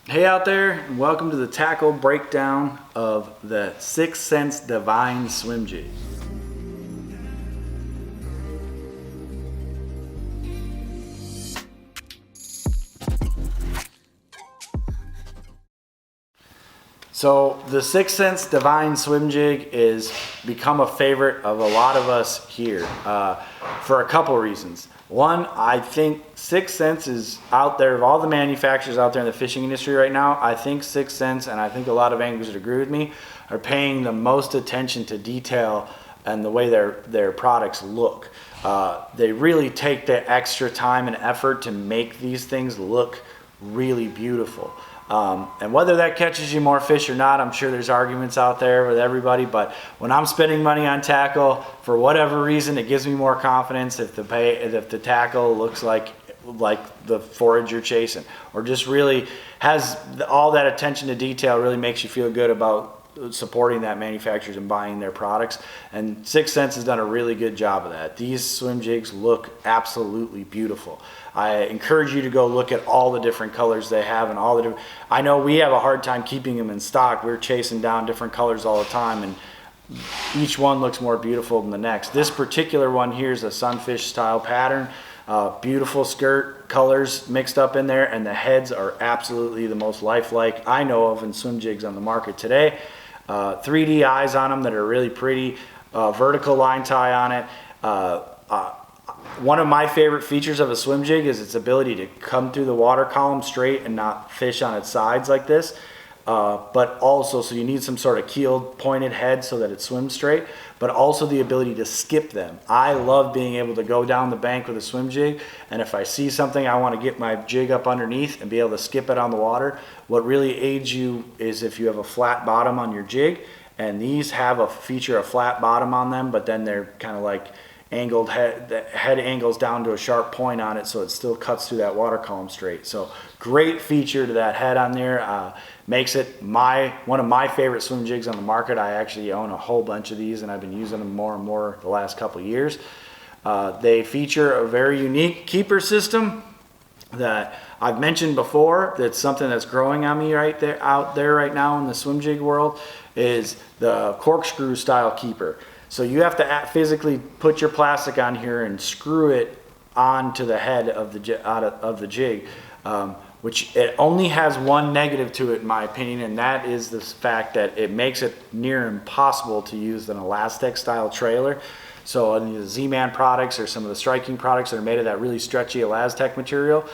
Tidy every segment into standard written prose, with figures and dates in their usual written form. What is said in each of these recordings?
Hey out there, and welcome to the tackle breakdown of the 6th Sense Divine Swim Jig. So the 6th Sense Divine Swim Jig is become a favorite of a lot of us here for a couple reasons. One, I think 6th Sense is out there, of all the manufacturers out there in the fishing industry right now, I think 6th Sense, and I think a lot of anglers would agree with me, are paying the most attention to detail and the way their products look. They really take the extra time and effort to make these things look really beautiful. And whether that catches you more fish or not, I'm sure there's arguments out there with everybody, but when I'm spending money on tackle, for whatever reason, it gives me more confidence if the tackle looks like the forage you're chasing, or just really has all that attention to detail, really makes you feel good about supporting that manufacturers and buying their products. And 6th Sense has done a really good job of that. These swim jigs look absolutely beautiful. I encourage you to go look at all the different colors they have and all the different, I know we have a hard time keeping them in stock. We're chasing down different colors all the time, and each one looks more beautiful than the next. This particular one here is a sunfish style pattern. Beautiful skirt colors mixed up in there, and the heads are absolutely the most lifelike I know of in swim jigs on the market today. 3D eyes on them that are really pretty, vertical line tie on it. One of my favorite features of a swim jig is its ability to come through the water column straight and not fish on its sides like this. But also, so you need some sort of keeled pointed head so that it swims straight, but also the ability to skip them. I love being able to go down the bank with a swim jig, and if I see something, I want to get my jig up underneath and be able to skip it on the water. What really aids you is if you have a flat bottom on your jig, and these have a feature of flat bottom on them, but then they're kind of like angled head, the head angles down to a sharp point on it, so it still cuts through that water column straight. So great feature to that head on there. Makes it one of my favorite swim jigs on the market. I actually own a whole bunch of these, and I've been using them more and more the last couple of years. They feature a very unique keeper system that I've mentioned before. That's something that's growing on me out there right now in the swim jig world, is the corkscrew style keeper. So you have to physically put your plastic on here and screw it onto the head of the jig, which it only has one negative to it in my opinion, and that is the fact that it makes it near impossible to use an elastic style trailer. So in the Z-Man products or some of the striking products that are made of that really stretchy Elastec material,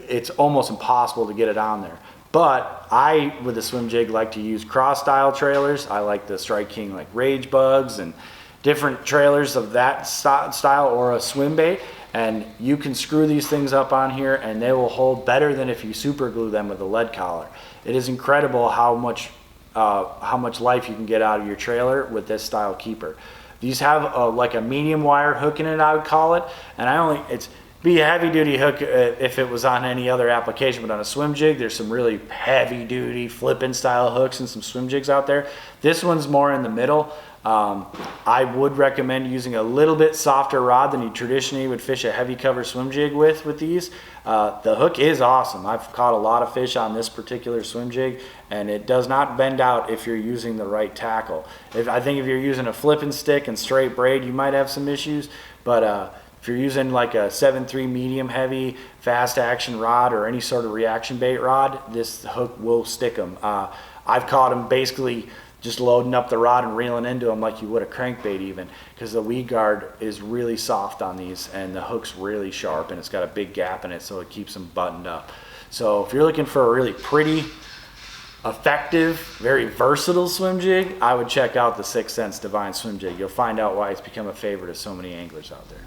it's almost impossible to get it on there. But I, with the swim jig, like to use cross style trailers. I like the Strike King, like Rage Bugs and different trailers of that style, or a swim bait. And you can screw these things up on here and they will hold better than if you super glue them with a lead collar. It is incredible how much life you can get out of your trailer with this style keeper. These have like a medium wire hook in it, I would call it, and it's be a heavy duty hook if it was on any other application, but on a swim jig, there's some really heavy duty flipping style hooks and some swim jigs out there. This one's more in the middle. I would recommend using a little bit softer rod than you traditionally would fish a heavy cover swim jig with these. The hook is awesome. I've caught a lot of fish on this particular swim jig, and it does not bend out if you're using the right tackle. I think if you're using a flipping stick and straight braid, you might have some issues, but if you're using like a 7.3 medium heavy fast action rod or any sort of reaction bait rod, this hook will stick them. I've caught them basically just loading up the rod and reeling into them like you would a crankbait even, because the weed guard is really soft on these and the hook's really sharp and it's got a big gap in it, so it keeps them buttoned up. So if you're looking for a really pretty, effective, very versatile swim jig, I would check out the 6th Sense Divine Swim Jig. You'll find out why it's become a favorite of so many anglers out there.